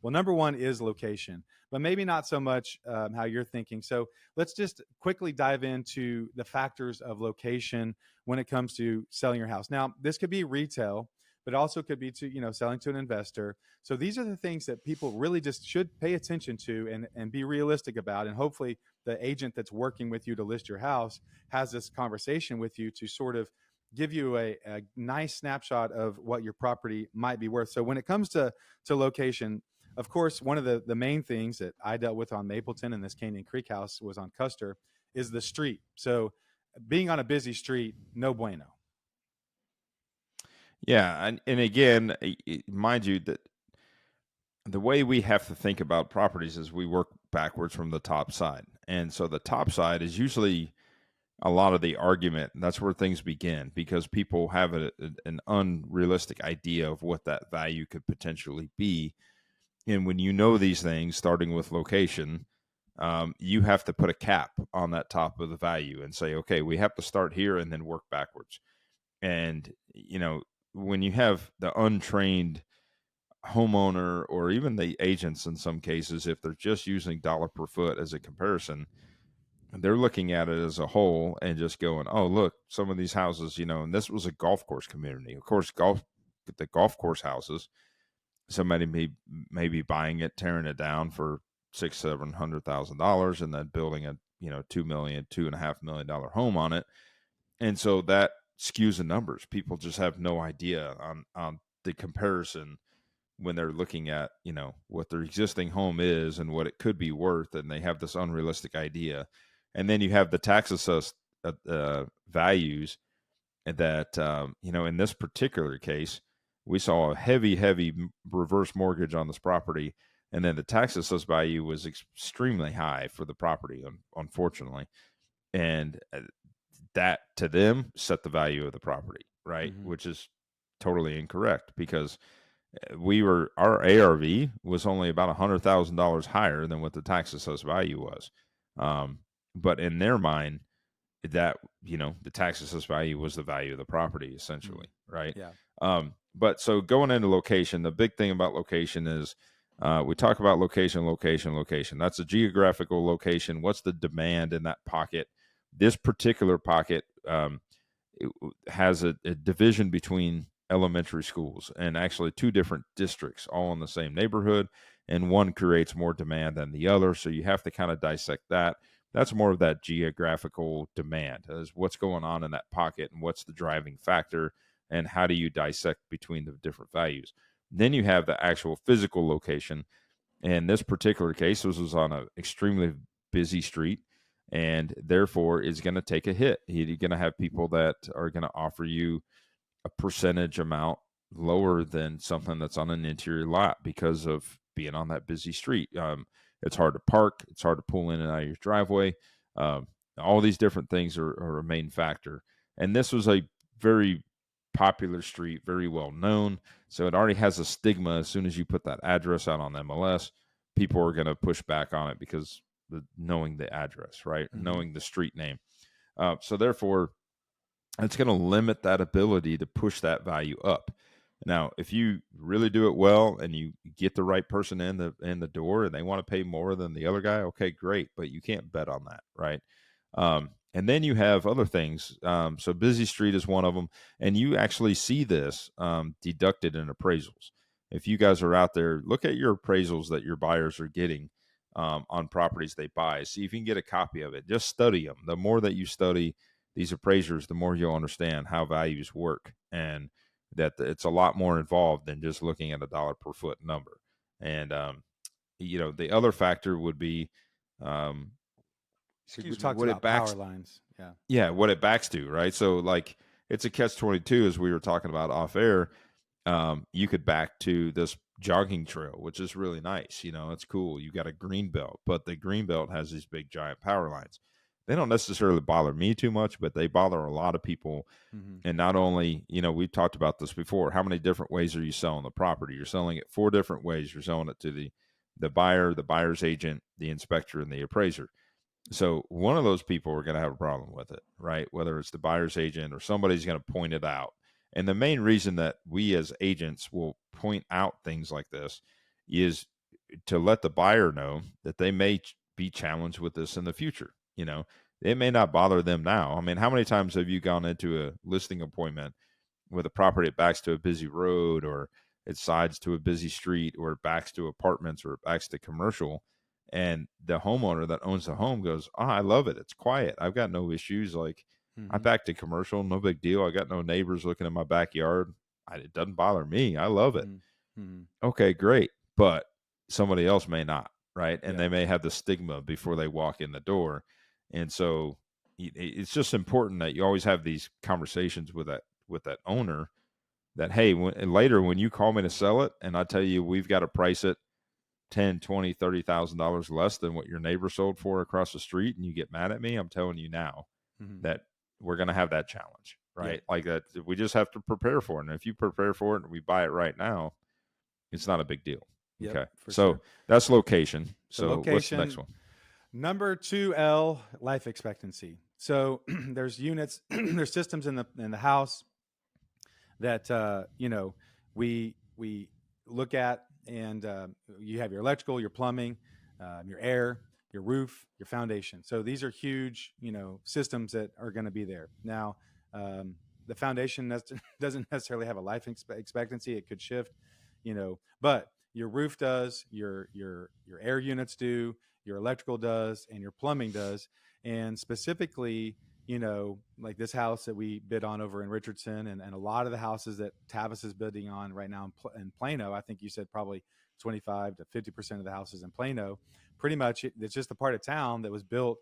Well, number one is location, but maybe not so much how you're thinking. So let's just quickly dive into the factors of location when it comes to selling your house. Now, this could be retail, but also could be to, selling to an investor. So these are the things that people really just should pay attention to and be realistic about. And hopefully the agent that's working with you to list your house has this conversation with you to sort of give you a nice snapshot of what your property might be worth. So when it comes to location, of course, one of the main things that I dealt with on Mapleton and this Canyon Creek house was on Custer is the street. So being on a busy street, no bueno. Yeah. And again, mind you that the way we have to think about properties is we work backwards from the top side. And so the top side is usually a lot of the argument. That's where things begin, because people have an unrealistic idea of what that value could potentially be. And when you know these things, starting with location, you have to put a cap on that top of the value and say, okay, we have to start here and then work backwards. And, when you have the untrained homeowner or even the agents in some cases, if they're just using dollar per foot as a comparison, they're looking at it as a whole and just going, oh, look, some of these houses, and this was a golf course community. Of course, the golf course houses, somebody may be buying it, tearing it down for $600,000-$700,000 and then building a, $2.5 million home on it. And so that skews the numbers. People just have no idea on the comparison when they're looking at, what their existing home is and what it could be worth. And they have this unrealistic idea. And then you have the tax assessed values that, in this particular case, we saw a heavy reverse mortgage on this property. And then the tax assessed value was extremely high for the property, unfortunately. And that to them set the value of the property, right? Mm-hmm. Which is totally incorrect, because our ARV was only about $100,000 higher than what the tax assessed value was. But in their mind, that, the tax assessed value was the value of the property, essentially, right? Yeah. But so going into location, the big thing about location is we talk about location. That's a geographical location. What's the demand in that pocket? This particular pocket it has a division between elementary schools and actually two different districts all in the same neighborhood, and one creates more demand than the other. So you have to kind of dissect that. That's more of that geographical demand, is what's going on in that pocket and what's the driving factor, and how do you dissect between the different values. Then you have the actual physical location. In this particular case, this was on an extremely busy street, and therefore is going to take a hit. You're going to have people that are going to offer you a percentage amount lower than something that's on an interior lot because of being on that busy street. It's hard to park. It's hard to pull in and out of your driveway. All these different things are a main factor. And this was a very popular street, very well known. So it already has a stigma. As soon as you put that address out on MLS, people are going to push back on it because knowing the address, right? Mm-hmm. Knowing the street name. So therefore, it's going to limit that ability to push that value up. Now, if you really do it well and you get the right person in the door and they want to pay more than the other guy, okay, great. But you can't bet on that, right? And then you have other things. So busy street is one of them. And you actually see this deducted in appraisals. If you guys are out there, look at your appraisals that your buyers are getting on properties they buy. See if you can get a copy of it. Just study them. The more that you study these appraisers, the more you'll understand how values work, and that it's a lot more involved than just looking at a dollar per foot number. And, the other factor would be, we talked about power lines. Yeah. Yeah. What it backs to, right? So like it's a catch-22, as we were talking about off air. You could back to this jogging trail, which is really nice. It's cool. You got a green belt, but the green belt has these big giant power lines. They don't necessarily bother me too much, but they bother a lot of people. Mm-hmm. And not only, we've talked about this before. How many different ways are you selling the property? You're selling it 4 different ways. You're selling it to the buyer, the buyer's agent, the inspector, and the appraiser. So one of those people are going to have a problem with it, right? Whether it's the buyer's agent or somebody's going to point it out. And the main reason that we as agents will point out things like this is to let the buyer know that they may be challenged with this in the future. It may not bother them now. I mean, how many times have you gone into a listing appointment with a property that backs to a busy road, or it sides to a busy street, or it backs to apartments, or it backs to commercial, and the homeowner that owns the home goes, "Oh, I love it. It's quiet. I've got no issues. Like, mm-hmm. I back to commercial, no big deal. I got no neighbors looking in my backyard. It doesn't bother me. I love it." Mm-hmm. Okay, great. But somebody else may not, right? And they may have the stigma before they walk in the door. And so it's just important that you always have these conversations with that owner, that, hey, later when you call me to sell it and I tell you we've got to price it $10,000, $20,000, $30,000 less than what your neighbor sold for across the street, and you get mad at me, I'm telling you now mm-hmm. that we're going to have that challenge, right? Yeah. Like that, we just have to prepare for it. And if you prepare for it and we buy it right now, it's not a big deal. Yep, Okay. for So sure. that's location. So So what's the next location, one? number 2L, life expectancy. So there's units, there's systems in the house that we look at, and you have your electrical, your plumbing, your air, your roof, your foundation. So these are huge, systems that are going to be there. Now, the foundation doesn't necessarily have a life expectancy. It could shift, but your roof does, your air units do, your electrical does, and your plumbing does. And specifically, like this house that we bid on over in Richardson, and a lot of the houses that Tavis is bidding on right now in Plano. I think you said probably 25 to 50% of the houses in Plano. Pretty much, it's just the part of town that was built,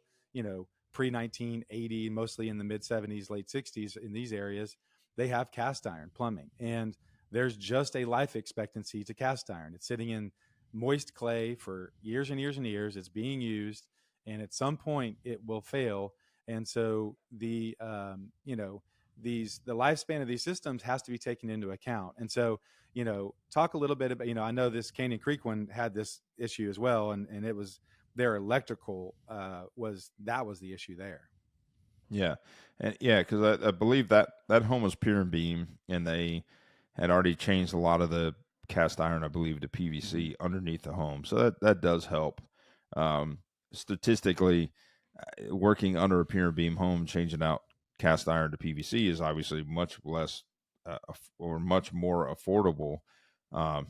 pre 1980, mostly in the mid 70s, late 60s in these areas. They have cast iron plumbing, and there's just a life expectancy to cast iron. It's sitting in moist clay for years and years and years. It's being used, and at some point it will fail. And so the lifespan of these systems has to be taken into account. And so, talk a little bit about, I know this Canyon Creek one had this issue as well, and it was their electrical was the issue there. Yeah. And yeah, because I believe that home was pier and beam, and they had already changed a lot of the cast iron, I believe, to PVC underneath the home. So that does help. Statistically, working under a pier and beam home, changing out cast iron to PVC is obviously much less or much more affordable um,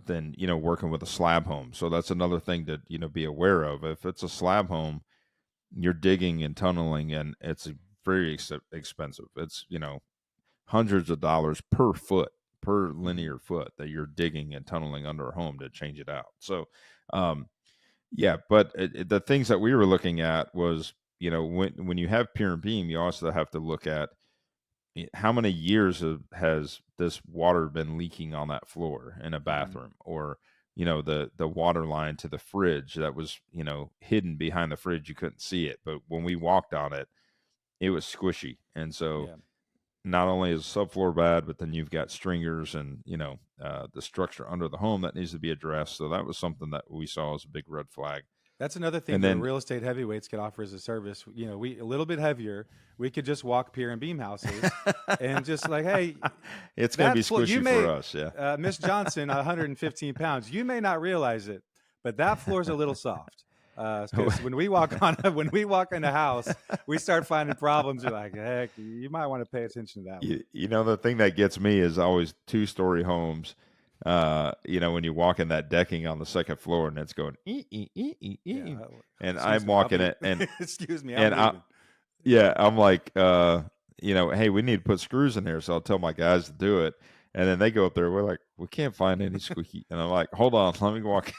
than working with a slab home. So that's another thing to be aware of. If it's a slab home, you're digging and tunneling, and it's very expensive. It's hundreds of dollars per foot, per linear foot that you're digging and tunneling under a home to change it out. So, yeah, but the things that we were looking at was, when you have pier and beam, you also have to look at how many years has this water been leaking on that floor in a bathroom, or the water line to the fridge that was hidden behind the fridge. You couldn't see it, but when we walked on it, it was squishy. And so Yeah. not only is subfloor bad, but then you've got stringers and the structure under the home that needs to be addressed. So that was something that we saw as a big red flag. That's another thing And the then real estate heavyweights could offer as a service. We a little bit heavier. We could just walk pier and beam houses, and just like, hey, it's going to be you squishy for us. Yeah. Miss Johnson, 115 pounds. You may not realize it, but that floor is a little soft. Because when we walk in a house, we start finding problems. You're like, heck, you might want to pay attention to that one. The thing that gets me is always 2-story homes. When you walk in that decking on the second floor and it's going, Yeah, and excuse I'm me, walking it, and excuse me, and I'm leaving. I'm like, hey, we need to put screws in there. So I'll tell my guys to do it. And then they go up there. We're like, we can't find any squeaky. And I'm like, hold on, let me walk.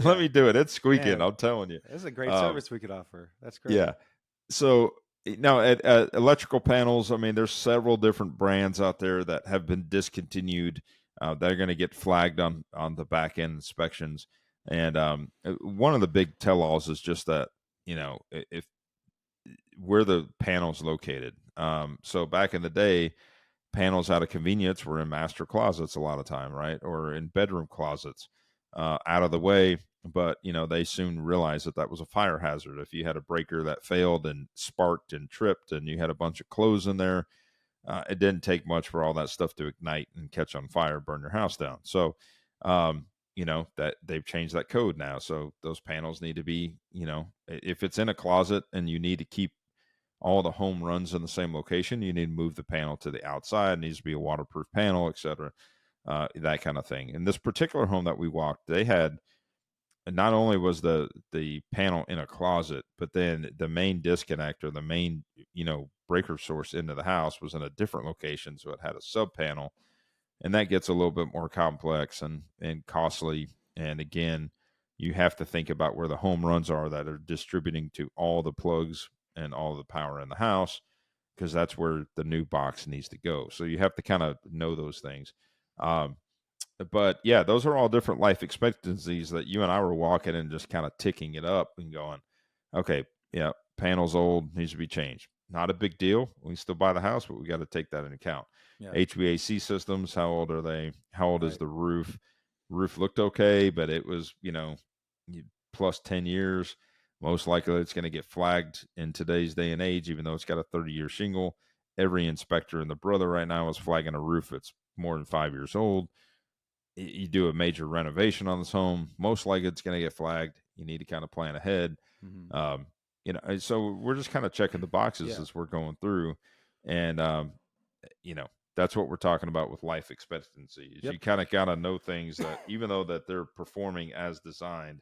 Let me do it. It's squeaking. Man, I'm telling you. that's a great service we could offer. That's great. Yeah. So now at electrical panels, I mean, there's several different brands out there that have been discontinued. That are going to get flagged on the back end inspections. And one of the big tell-alls is just that, if where the panel's located. So back in the day, panels out of convenience were in master closets a lot of time, right? Or in bedroom closets, out of the way. But, they soon realized that was a fire hazard. If you had a breaker that failed and sparked and tripped and you had a bunch of clothes in there, it didn't take much for all that stuff to ignite and catch on fire, burn your house down. So, that they've changed that code now. So those panels need to be, if it's in a closet and you need to keep all the home runs in the same location, you need to move the panel to the outside. It needs to be a waterproof panel, etc. That kind of thing. In this particular home that we walked, they had, not only was the panel in a closet, but then the main disconnect, or the main breaker source into the house, was in a different location. So it had a sub panel, and that gets a little bit more complex and costly. And again, you have to think about where the home runs are that are distributing to all the plugs and all the power in the house, because that's where the new box needs to go. So you have to kind of know those things. But yeah, those are all different life expectancies that you and I were walking and just kind of ticking it up and going, okay, yeah, panel's old, needs to be changed. not a big deal. We still buy the house, but we got to take that into account. Yeah. HVAC systems, how old are they? How old is Right. the roof? Roof looked okay, but it was, plus 10 years. Most likely it's going to get flagged in today's day and age, even though it's got a 30-year shingle. Every inspector and the brother right now is flagging a roof that's more than 5 years old. You do a major renovation on this home, most likely it's going to get flagged. You need to kind of plan ahead. Mm-hmm. So we're just kind of checking the boxes Yeah. as we're going through. And, that's what we're talking about with life expectancy is Yep. you kind of got to know things that even though that they're performing as designed,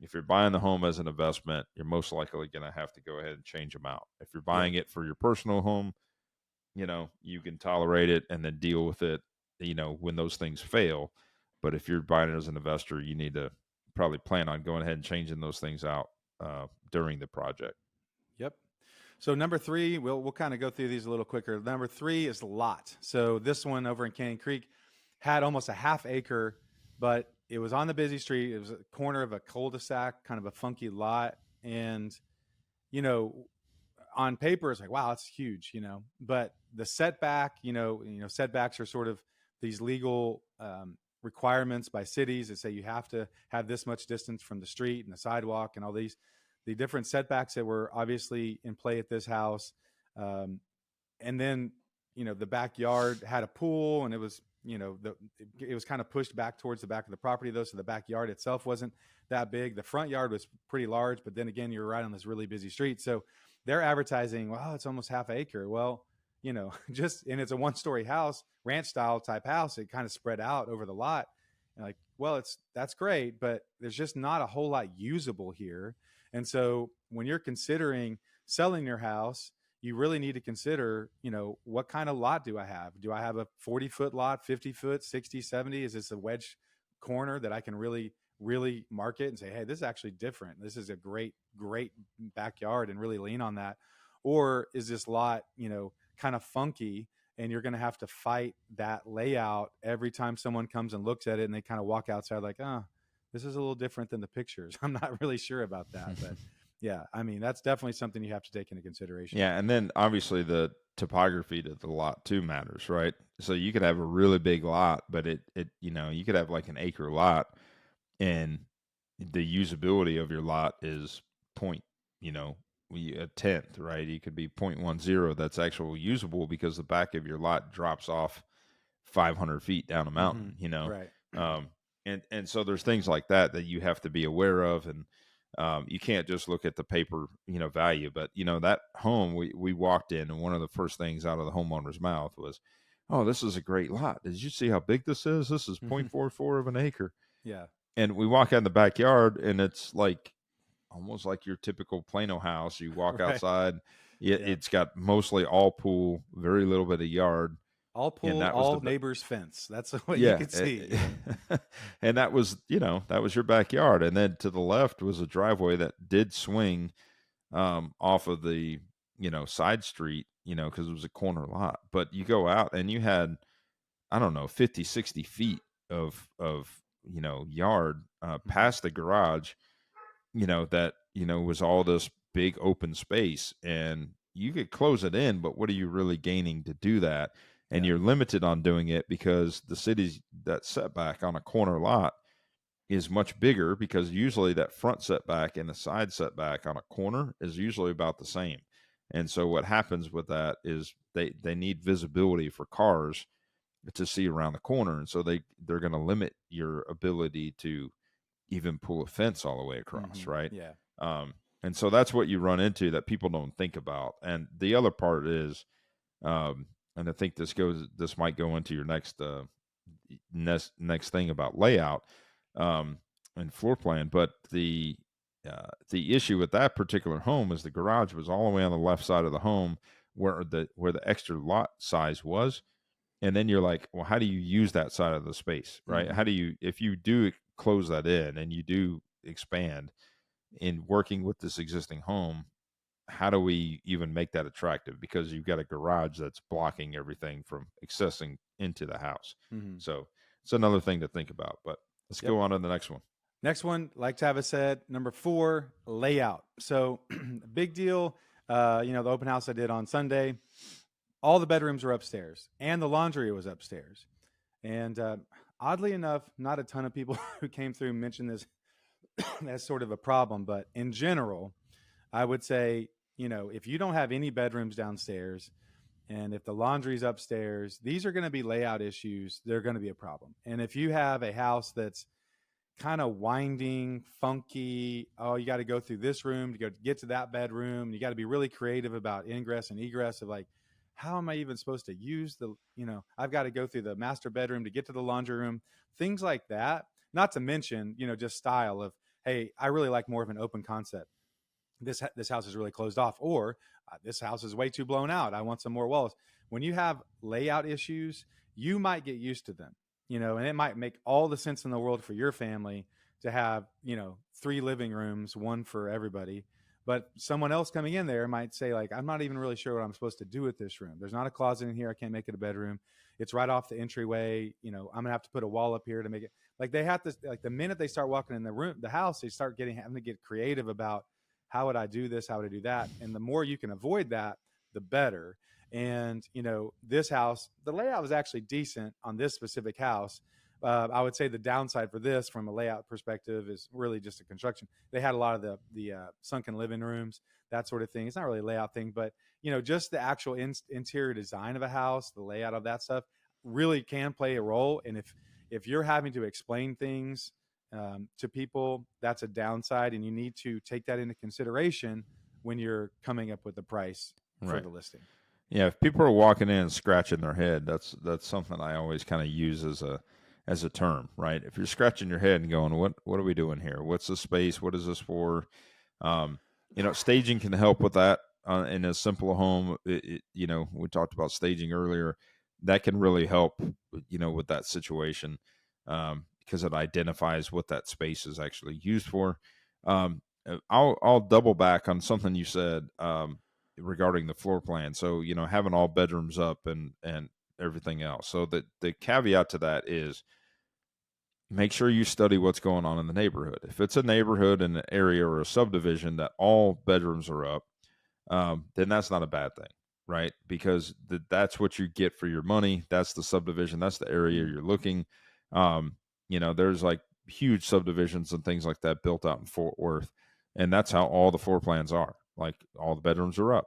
if you're buying the home as an investment, you're most likely going to have to go ahead and change them out. If you're buying it for your personal home, you can tolerate it and then deal with it, when those things fail. But if you're buying it as an investor, you need to probably plan on going ahead and changing those things out during the project. Yep. So number 3, we'll kind of go through these a little quicker. Number 3 is lot. So this one over in Canyon Creek had almost a half acre, but it was on the busy street. It was a corner of a cul-de-sac, kind of a funky lot. And, on paper, it's like, wow, that's huge, but the setback, setbacks are sort of these legal requirements by cities that say you have to have this much distance from the street and the sidewalk and all the different setbacks that were obviously in play at this house. And then, the backyard had a pool and it was, it was kind of pushed back towards the back of the property though. So the backyard itself wasn't that big. The front yard was pretty large, but then again, you're right on this really busy street. So they're advertising, wow, it's almost half acre. Well, and it's a 1-story house, ranch style type house. It kind of spread out over the lot. And like, well, that's great, but there's just not a whole lot usable here. And so when you're considering selling your house, you really need to consider, what kind of lot do I have? Do I have a 40-foot lot, 50-foot, 60, 70? Is this a wedge corner that I can really, really market and say, hey, this is actually different. This is a great, great backyard and really lean on that. Or is this lot, kind of funky and you're going to have to fight that layout every time someone comes and looks at it and they kind of walk outside like, this is a little different than the pictures. I'm not really sure about that, but yeah, I mean, that's definitely something you have to take into consideration. Yeah. And then obviously the topography to the lot too matters, right? So you could have a really big lot, but you could have like an acre lot and the usability of your lot is a tenth, right? You could be 0.10 that's actual usable because the back of your lot drops off 500 feet down a mountain, Right. And so there's things like that you have to be aware of. And you can't just look at the paper, value, but that home we walked in and one of the first things out of the homeowner's mouth was, oh, this is a great lot. Did you see how big this is? This is 0.44 of an acre. Yeah. And we walk out in the backyard and it's like almost like your typical Plano house. You walk Right. outside, Yeah. it's got mostly all pool, very little bit of yard. All pool, all neighbor's fence. That's what you could see. And that was, that was your backyard. And then to the left was a driveway that did swing off of the, side street, because it was a corner lot. But you go out and you had, I don't know, 50, 60 feet of yard past the garage, that, was all this big open space. And you could close it in, but what are you really gaining to do that? And you're limited on doing it because the city's that setback on a corner lot is much bigger because usually that front setback and the side setback on a corner is usually about the same. And so what happens with that is they need visibility for cars to see around the corner. And so they're going to limit your ability to even pull a fence all the way across, right? Yeah. And so that's what you run into that people don't think about. And the other part is, and I think this might go into your next thing about layout and floor plan. But the issue with that particular home is the garage was all the way on the left side of the home where the extra lot size was. And then you're like, well, how do you use that side of the space, right? How do you, if you do close that in and you do expand in working with this existing home, how do we even make that attractive? Because you've got a garage that's blocking everything from accessing into the house. So it's another thing to think about, but let's go on to the next one. Next one, like Tavis said, number 4, layout. So big deal. The open house I did on Sunday, all the bedrooms were upstairs and the laundry was upstairs. And oddly enough, not a ton of people who came through mentioned this as sort of a problem. But in general, I would say, if you don't have any bedrooms downstairs and if the laundry's upstairs, these are going to be layout issues. They're going to be a problem. And if you have a house that's kind of winding, funky, oh, you got to go through this room to go get to that bedroom. You got to be really creative about ingress and egress of like, how am I even supposed to use I've got to go through the master bedroom to get to the laundry room, things like that. Not to mention, just style of, hey, I really like more of an open concept. This house is really closed off, or this house is way too blown out. I want some more walls. When you have layout issues, you might get used to them, and it might make all the sense in the world for your family to have, 3 living rooms, one for everybody. But someone else coming in there might say, like, I'm not even really sure what I'm supposed to do with this room. There's not a closet in here. I can't make it a bedroom. It's right off the entryway. I'm going to have to put a wall up here to make it. Like, they have to, like, the minute they start walking in the house, they start having to get creative about, how would I do this? How would I do that? And the more you can avoid that, the better. And, this house, the layout was actually decent on this specific house. I would say the downside for this from a layout perspective is really just a construction. They had a lot of the sunken living rooms, that sort of thing. It's not really a layout thing, but, just the actual interior design of a house, the layout of that stuff really can play a role. And if you're having to explain things to people, that's a downside, and you need to take that into consideration when you're coming up with the price for the listing. Yeah, if people are walking in and scratching their head, that's something I always kind of use as a term, right? If you're scratching your head and going, what are we doing here? What's the space? What is this for? Staging can help with that in a simple home. We talked about staging earlier. That can really help, with that situation. Because it identifies what that space is actually used for. I'll double back on something you said regarding the floor plan. So, having all bedrooms up and everything else. So the caveat to that is make sure you study what's going on in the neighborhood. If it's a neighborhood in an area or a subdivision that all bedrooms are up, then that's not a bad thing, right? Because that's what you get for your money. That's the subdivision. That's the area you're looking. There's like huge subdivisions and things like that built out in Fort Worth. And that's how all the floor plans are. Like, all the bedrooms are up.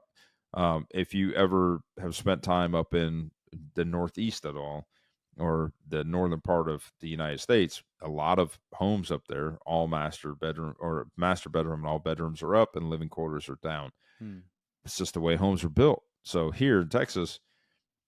If you ever have spent time up in the Northeast at all, or the northern part of the United States, a lot of homes up there, all master bedroom and all bedrooms are up and living quarters are down. It's just the way homes are built. So here in Texas,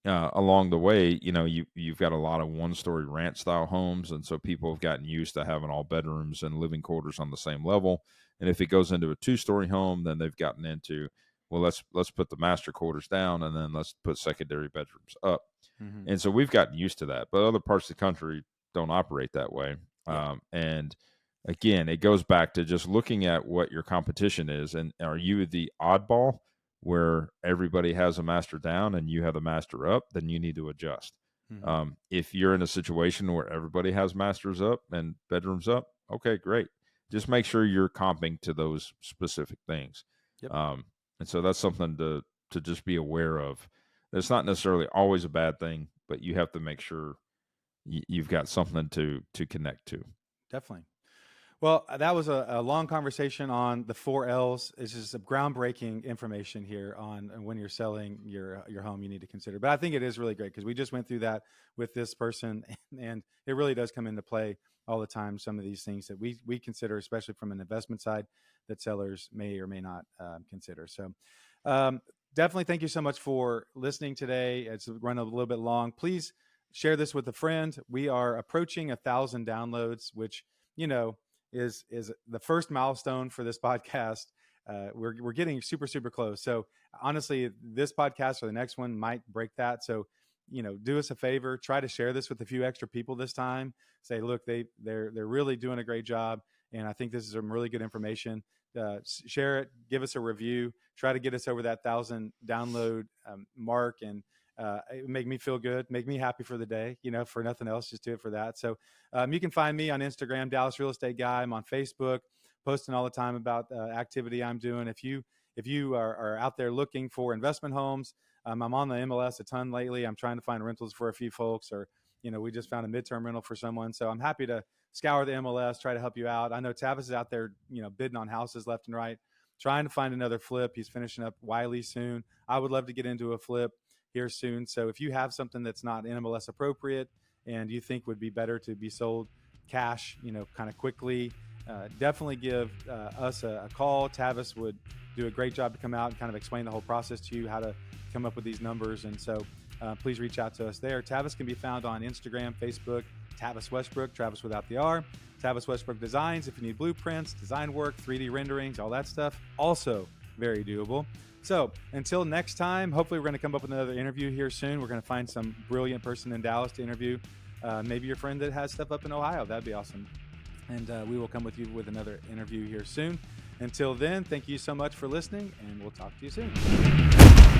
along the way, you've got a lot of one-story ranch-style homes, and so people have gotten used to having all bedrooms and living quarters on the same level. And if it goes into a 2-story home, then they've gotten into, well, let's put the master quarters down, and then let's put secondary bedrooms up. Mm-hmm. And so we've gotten used to that, but other parts of the country don't operate that way. Yeah. And again, it goes back to just looking at what your competition is, and are you the oddball where everybody has a master down and you have the master up? Then you need to adjust. Mm-hmm. If you're in a situation where everybody has masters up and bedrooms up, okay, great. Just make sure you're comping to those specific things. Yep. And so that's something to just be aware of. It's not necessarily always a bad thing, but you have to make sure you've got something to connect to. Definitely. Well, that was a long conversation on the 4 L's. It's just some groundbreaking information here on when you're selling your home you need to consider. But I think it is really great because we just went through that with this person, and it really does come into play all the time, some of these things that we consider, especially from an investment side, that sellers may or may not consider. So definitely thank you so much for listening today. It's run a little bit long. Please share this with a friend. We are approaching 1,000 downloads, which, is the first milestone for this podcast. We're getting super, super close. So honestly, this podcast or the next one might break that. So, do us a favor, try to share this with a few extra people this time. Say, look, they're really doing a great job. And I think this is some really good information. Share it, give us a review, try to get us over that 1,000 download mark. And it make me feel good, make me happy for the day, for nothing else, just do it for that. So you can find me on Instagram, Dallas Real Estate Guy. I'm on Facebook, posting all the time about activity I'm doing. If you if you are out there looking for investment homes, I'm on the MLS a ton lately. I'm trying to find rentals for a few folks, or we just found a midterm rental for someone. So I'm happy to scour the MLS, try to help you out. I know Tavis is out there, bidding on houses left and right, trying to find another flip. He's finishing up Wiley soon. I would love to get into a flip here soon. So if you have something that's not MLS appropriate and you think would be better to be sold cash, kind of quickly, definitely give us a call. Tavis would do a great job to come out and kind of explain the whole process to you, how to come up with these numbers. And so please reach out to us there. Tavis can be found on Instagram, Facebook, Tavis Westbrook, Travis without the R. Tavis Westbrook Designs, if you need blueprints, design work, 3D renderings, all that stuff, also very doable. So until next time, hopefully we're going to come up with another interview here soon. We're going to find some brilliant person in Dallas to interview. Maybe your friend that has stuff up in Ohio. That'd be awesome. And we will come with you with another interview here soon. Until then, thank you so much for listening, and we'll talk to you soon.